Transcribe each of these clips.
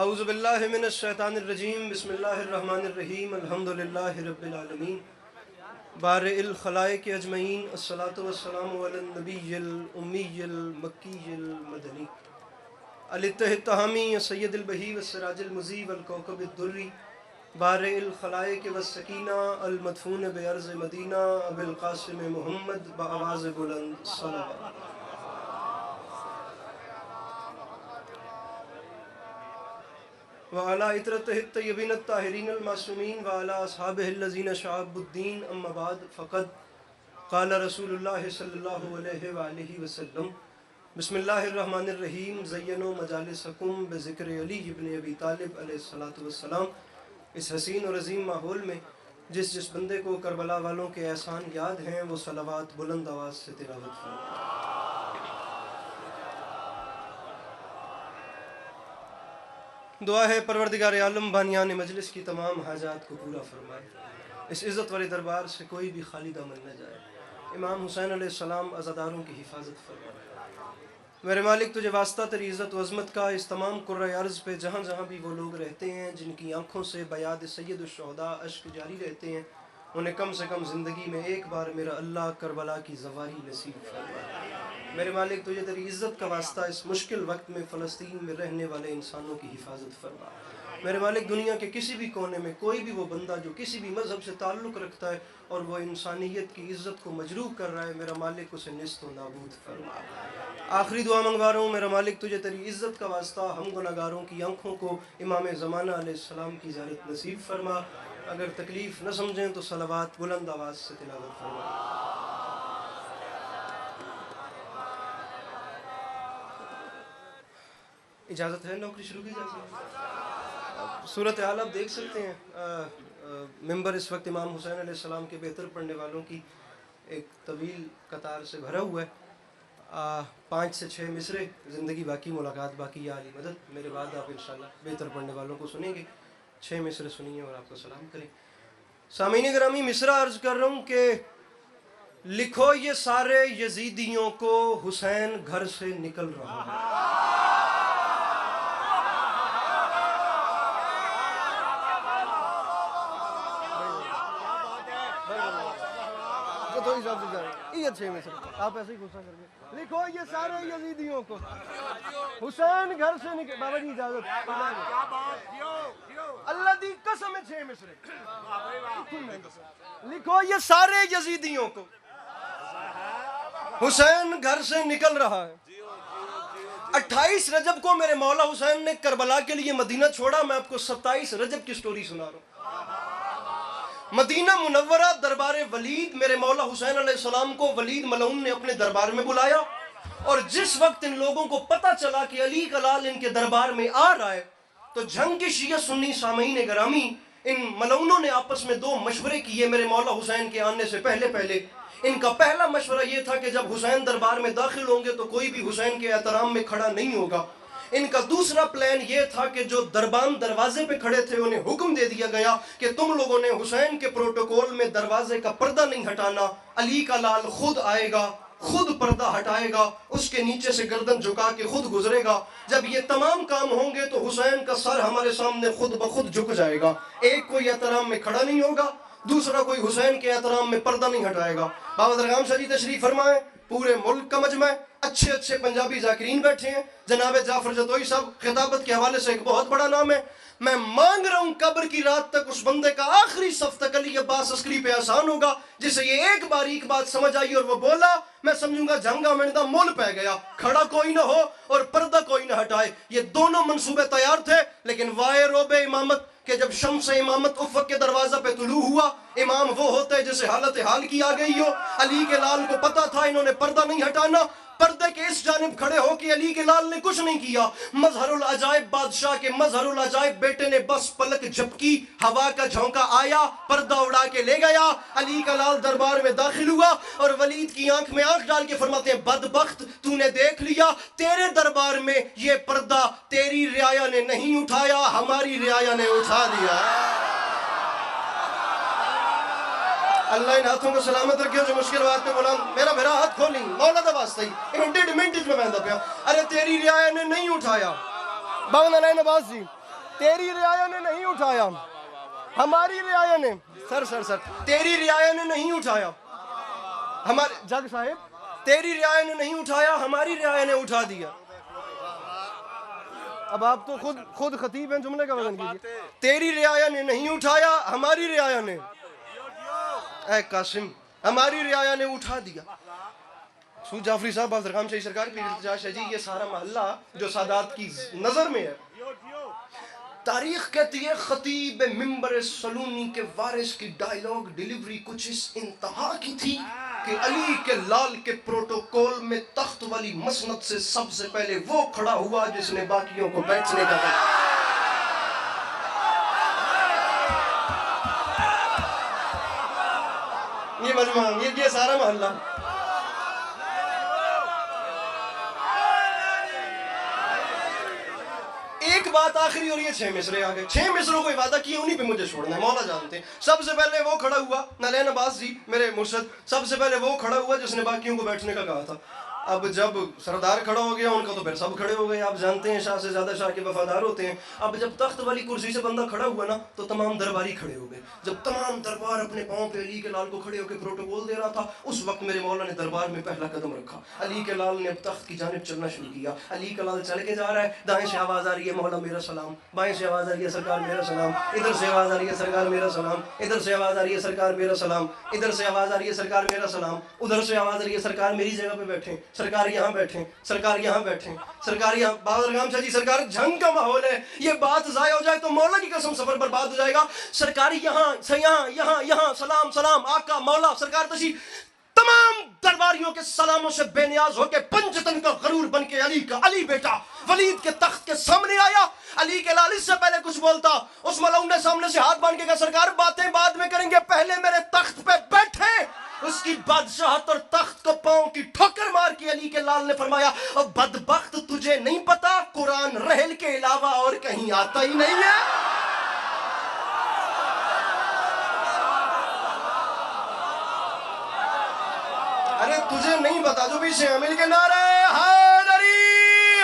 اعوذ باللہ من الشیطان الرجیم بسم اللہ الرحمن الرحیم الحمدللہ رب العالمین بارئ الخلائق اجمعین الصلاۃ والسلام علی النبی الامی المکی المدنی الاتحامی سید البہی والسراج المضی والکوکب الدری بارئ الخلائق والسکینہ المدفون بعرض مدینہ ابی القاسم محمد بآواز بلند صلوات. وعلى عطرته الطيبين الطاهرين المعصومين وعلى أصحابه الذين شعبوا الدين أما بعد فقد قال رسول الله صلى الله عليه وآله وسلم بسم الله الرحمن الرحيم زينوا مجالسكم بذكر علي ابن ابی طالب علیہ الصلاۃ والسلام. اس حسین اور عظیم ماحول میں جس بندے کو کربلا والوں کے احسان یاد ہیں وہ صلوات بلند آواز سے تلاوت فرمائے. دعا ہے پروردگار عالم بانیان مجلس کی تمام حاجات کو پورا فرمائے. اس عزت والے دربار سے کوئی بھی خالی دامن نہ جائے. امام حسین علیہ السلام عزاداروں کی حفاظت فرمائے. میرے مالک تجھے واسطہ تیری عزت و عظمت کا اس تمام قرۂ ارض پہ جہاں جہاں بھی وہ لوگ رہتے ہیں جن کی آنکھوں سے بیاد سید الشہداء اشک جاری رہتے ہیں انہیں کم سے کم زندگی میں ایک بار میرا اللہ کربلا کی زواری نصیب فرمائے. میرے مالک تجھے تیری عزت کا واسطہ اس مشکل وقت میں فلسطین میں رہنے والے انسانوں کی حفاظت فرما. میرے مالک دنیا کے کسی بھی کونے میں کوئی بھی وہ بندہ جو کسی بھی مذہب سے تعلق رکھتا ہے اور وہ انسانیت کی عزت کو مجروح کر رہا ہے میرا مالک اسے نیست و نابود فرما. آخری دعا منگوا رہا ہوں میرا مالک تجھے تیری عزت کا واسطہ ہم گناہگاروں کی آنکھوں کو امام زمانہ علیہ السلام کی زیارت نصیب فرما. اگر تکلیف نہ سمجھیں تو صلوات بلند آواز سے تلاوت فرما. اجازت ہے نوکری شروع کی جا سکتی. صورت حال آپ دیکھ سکتے ہیں. ممبر اس وقت امام حسین علیہ السلام کے بہتر پڑھنے والوں کی ایک طویل قطار سے بھرا ہوا ہے. 5 سے 6 مصرے زندگی باقی ملاقات باقی یا علی مدد. میرے بعد آپ انشاءاللہ بہتر پڑھنے والوں کو سنیں گے. 6 مصرے سنیے اور آپ کو سلام کریں. سامعین گرامی مصرع عرض کر رہا ہوں کہ لکھو یہ سارے یزیدیوں کو حسین گھر سے نکل رہا ہے. آپ ایسے ہی غصہ کر کے لکھو یہ سارے یزیدیوں کو حسین گھر سے نکل. بابا جی اجازت. اللہ دی قسم 6 مصرے لکھو یہ سارے یزیدیوں کو حسین گھر سے نکل رہا ہے. 28 رجب کو میرے مولا حسین نے کربلا کے لیے مدینہ چھوڑا. میں آپ کو 27 رجب کی سٹوری سنا رہا ہوں. مدینہ منورہ دربار ولید میرے مولا حسین علیہ السلام کو ولید ملعون نے اپنے دربار میں بلایا اور جس وقت ان لوگوں کو پتہ چلا کہ علی کا لال ان کے دربار میں آ رہا ہے تو جنگ کے شیعہ سنی سامعین گرامی ان ملعونوں نے آپس میں 2 مشورے کیے میرے مولا حسین کے آنے سے پہلے. ان کا پہلا مشورہ یہ تھا کہ جب حسین دربار میں داخل ہوں گے تو کوئی بھی حسین کے احترام میں کھڑا نہیں ہوگا. ان کا دوسرا پلان یہ تھا کہ جو دربان دروازے پہ کھڑے تھے انہیں حکم دے دیا گیا کہ تم لوگوں نے حسین کے پروٹوکول میں دروازے کا پردہ نہیں ہٹانا. علی کا لال خود آئے گا خود پردہ ہٹائے گا اس کے نیچے سے گردن جھکا کے خود گزرے گا. جب یہ تمام کام ہوں گے تو حسین کا سر ہمارے سامنے خود بخود جھک جائے گا. ایک کوئی احترام میں کھڑا نہیں ہوگا دوسرا کوئی حسین کے احترام میں پردہ نہیں ہٹائے گا. بابا درگام شاہ جی تشریف فرمائیں. پورے ملک کا مجمع اچھے پنجابی ذاکرین بیٹھے ہیں. جناب جعفر جتوئی صاحب خطابت کے حوالے سے ایک بہت بڑا نام ہے. میں مانگ رہا ہوں قبر کی رات تک اس بندے کا آخری صف تک علی عباس عسکری پہ آسان ہوگا جسے یہ ایک بات سمجھ آئی اور وہ بولا میں سمجھوں گا جنگا منڈا مول پہ گیا. کھڑا کوئی نہ ہو اور پردہ کوئی نہ ہٹائے. یہ دونوں منصوبے تیار تھے لیکن وائے روب امامت کہ جب شمس امامت افق کے دروازہ پہ طلوع ہوا امام وہ ہوتا ہے جسے حالت حال کی آ گئی ہو. علی کے لال کو پتا تھا انہوں نے پردہ نہیں ہٹانا. پردے کے اس جانب کھڑے ہو کے علی کے لال نے کچھ نہیں کیا. مظہر العجائب بادشاہ کے مظہر العجائب بیٹے نے بس پلک جھپکی ہوا کا جھونکا آیا پردہ اڑا کے لے گیا. علی کا لال دربار میں داخل ہوا اور ولید کی آنکھ میں آنکھ ڈال کے فرماتے ہیں بدبخت تو نے دیکھ لیا تیرے دربار میں یہ پردہ تیری رعایا نے نہیں اٹھایا ہماری رعایا نے اٹھا دیا. اللہ ان ہاتھوں کو سلامت رکھے جو مشکل بات پہ بولا میرا بھرا ہاتھ کھولی مولا دا واسطہ ہی انہیں 1.5 منٹ میں بہندہ پیا. ارے تیری رعایا نے نہیں اٹھایا. باون علیہ نواز جی تیری رعایا نے نہیں اٹھایا، ہماری رعایا نے، سر تیری رعایا نے نہیں اٹھایا، ہمارے جگ صاحب تیری رعایا نے نہیں اٹھایا، ہماری رعایا نے اٹھا دیا۔ اب آپ تو خود خطیب ہیں، جملے کا وزن کیجیے۔ تیری رعایا نے نہیں اٹھایا، ہماری رعایا نے، اے قاسم ہماری رعایا نے اٹھا دیا۔ سود جعفری صاحب باز رقام شاہی سرکار پیر التجا شاہ جی، یہ سارا محلہ جو سادات کی نظر میں ہے، تاریخ کہتی ہے خطیب منبر سلونی کے وارث کی ڈائیلاگ ڈیلیوری کچھ اس انتہا کی تھی کہ علی کے لال کے پروٹوکول میں تخت والی مسند سے سب سے پہلے وہ کھڑا ہوا جس نے باقیوں کو بیٹھنے کا کہا۔ یہ مجمع، یہ سارا محلہ۔ ایک بات آخری، اور یہ 6 مصرے آگئے، 6 مصروں کو وعدہ کیے، انہی پہ مجھے چھوڑنا ہے، مولا جانتے ہیں۔ سب سے پہلے وہ کھڑا ہوا، نالین عباس جی میرے مرشد، سب سے پہلے وہ کھڑا ہوا جس نے باقیوں کو بیٹھنے کا کہا تھا۔ اب جب سردار کھڑا ہو گیا ان کا تو پھر سب کھڑے ہو گئے، آپ جانتے ہیں شاہ سے زیادہ شاہ کے وفادار ہوتے ہیں۔ اب جب تخت والی کرسی سے بندہ کھڑا ہوا نا تو تمام درباری کھڑے ہو گئے۔ جب تمام دربار اپنے پاؤں پہ علی کے لال کو کھڑے ہو کے پروٹوکول دے رہا تھا، اس وقت میرے مولا نے دربار میں پہلا قدم رکھا۔ علی کے لال نے اب تخت کی جانب چلنا شروع کیا۔ علی کا لال چل کے جا رہا ہے، دائیں سے آواز آ رہی ہے مولا میرا سلام، بائیں سے آواز آ رہی ہے سرکار میرا سلام، ادھر سے آواز آ رہی ہے سرکار میرا سلام، ادھر سے آواز آ رہی ہے سرکار میرا سلام، ادھر سے آواز آ رہی ہے سرکار میرا سلام، ادھر سے آواز آ رہی ہے سرکار میری جگہ پہ بیٹھیں، سرکار یہاں بیٹھیں، سرکار یہاں بیٹھیں، سرکار یہاں۔ بہادر خان شاہ جی سرکار جنگ کا ماحول ہے، یہ بات ضائع ہو جائے تو مولا کی قسم سفر برباد ہو جائے گا۔ سرکار یہاں یہاں یہاں یہاں، سلام سلام آقا مولا سرکار تشریف۔ تمام درباریوں کے سلاموں سے بے نیاز ہو کے پنجتن کا غرور بن کے علی کا علی بیٹا ولید کے تخت کے سامنے آیا۔ علی کے لال اس سے پہلے کچھ بولتا، اس ملعون نے سامنے سے ہاتھ باندھ کے کہا سرکار باتیں بعد میں کریں گے، پہلے میرے تخت پہ بیٹھے۔ اس کی بادشاہت اور تخت کو پاؤں کی ٹھوکر مار کے علی کے لال نے فرمایا بدبخت تجھے نہیں پتا قرآن رحل کے علاوہ اور کہیں آتا ہی نہیں ہے۔ ارے تجھے نہیں پتا، جو بھی سے مل کے نعرہ حیدری،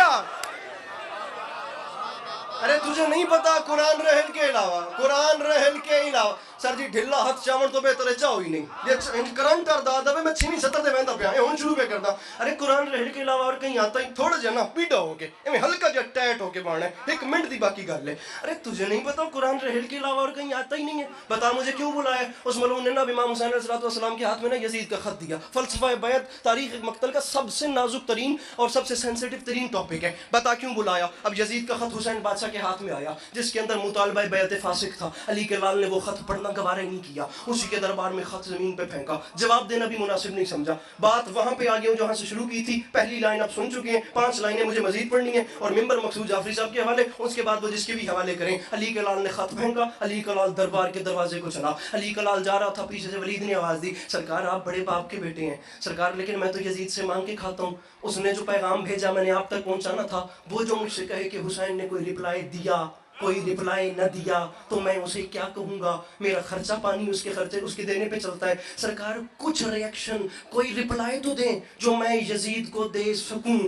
ارے تجھے نہیں پتا قرآن رحل کے علاوہ، قرآن رحل کے علاوہ۔ سر جی ڈھلا ہاتھ چاون تو بہتر ہے چاہو ہی نہیں، یہ کرنٹ ارداد ہے میں 6ویں 70 دے بہندہ پیا ہوں شروع پہ کرتا۔ ارے قرآن رحل کے علاوہ اور کہیں آتا ہی تھوڑا جا نا پیڈا ہو کے ایویں ہلکا جا ٹیٹ ہو کے بانا ہے، 1 منٹ دی باقی گل ہے۔ ارے تجھے نہیں پتا قرآن رحل کے علاوہ اور کہیں آتا ہی نہیں ہے، بتا مجھے کیوں بلایا؟ اس ملعون نے نا امام حسین علیہ السلام کے ہاتھ میں نا یزید کا خط دیا۔ فلسفہ بیعت تاریخ مقتل کا سب سے نازک ترین اور سب سے سینسیٹیو ترین ٹاپک ہے، بتا کیوں بلایا؟ اب یزید کا خط حسین بادشاہ کے ہاتھ میں آیا جس کے اندر مطالبہ بیعت فاسق تھا۔ علی کے لال نے وہ خط پڑھنا گوارہ نہیں کیا، اسی کے دربار میں خط زمین پہ پھینکا، جواب دینا بھی مناسب نہیں سمجھا۔ بات وہاں پہ آگے ہوں جہاں سے شروع کی تھی، پہلی لائن آپ سن چکے ہیں، 5 لائنیں مجھے مزید پڑھنی ہیں اور منبر مقصود جعفری صاحب کے حوالے، اس کے بعد وہ جس کے بھی حوالے کریں۔ علی کے لال نے خط پھینکا، علی کا لال دربار کے دروازے کو چلا، علی کا لال جا رہا تھا، پیچھے سے ولید نے آواز دی سرکار آپ بڑے باپ کے بیٹے ہیں سرکار، لیکن میں تو یزید سے مانگ کے کھاتا ہوں، اس نے جو پیغام بھیجا میں نے آپ تک پہنچانا تھا، وہ جو مجھ سے کہے کہ حسین نے کوئی رپلائی دیا کوئی رپلائی نہ دیا تو میں اسے کیا کہوں گا، میرا خرچہ پانی اس کے خرچے اس کے دینے پہ چلتا ہے، سرکار کچھ ریاکشن کوئی رپلائی تو دیں جو میں یزید کو دے سکوں۔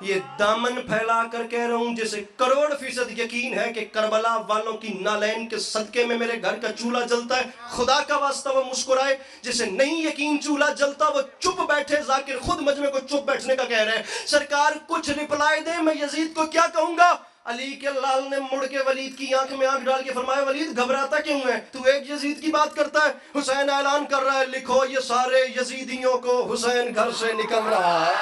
یہ دامن پھیلا کر کہہ رہا ہوں جسے 1,00,00,000% یقین ہے کہ کربلا والوں کی نالین کے صدقے میں میرے گھر کا چولہا جلتا ہے، خدا کا واسطہ وہ مسکرائے، جسے نہیں یقین چولہا جلتا وہ چپ بیٹھے، ذاکر خود مجمع کو چپ بیٹھنے کا کہہ رہے ہیں، سرکار کچھ رپلائی دیں میں یزید کو کیا کہوں گا۔ علی کے لال نے مڑ کے ولید کی آنکھ میں آنکھ ڈال کے فرمایا ولید گھبراتا کیوں ہے، تو ایک یزید کی بات کرتا ہے، حسین اعلان کر رہا ہے لکھو یہ سارے یزیدیوں کو حسین گھر سے نکل رہا ہے،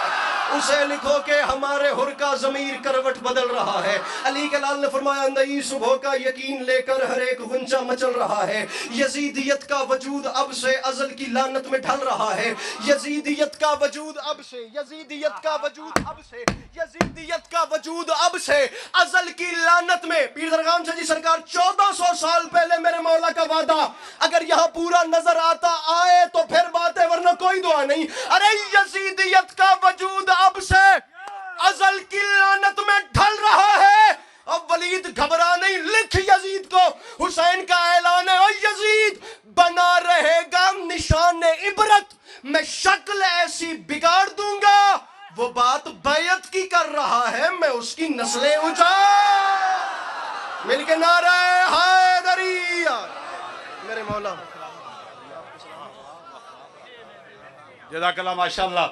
اسے لکھو کہ ہمارے حر کا ضمیر کروٹ بدل رہا ہے۔ علی کے لال نے فرمایا نئی صبح کا یقین لے کر ہر ایک غنچہ مچل رہا ہے، یزیدیت کا وجود اب سے ازل کی لعنت میں ڈھل رہا ہے، یزیدیت کا وجود اب سے، یزیدیت کا وجود اب سے، یزیدیت کا وجود اب سے ازل کی لعنت میں۔ پیر درغام شاہ جی سرکار 1400 سال پہلے میرے مولا کا وعدہ اگر یہاں پورا نظر آتا آئے تو پھر بات ہے ورنہ کوئی دعا نہیں۔ ارے یزیدیت کا وجود اب سے ازل کی لعنت میں ڈھل رہا ہے۔ اب ولید گھبرا نہیں، لکھ یزید کو، حسین کا اعلان ہے، او یزید بنا رہے گا نشان عبرت، میں شکل ایسی بگاڑ دوں گا، وہ بات بیعت کی کر رہا ہے میں اس کی نسلیں اجاڑ۔ مل کے نعرہ حیدری میرے مولا. جزاک اللہ ماشاءاللہ.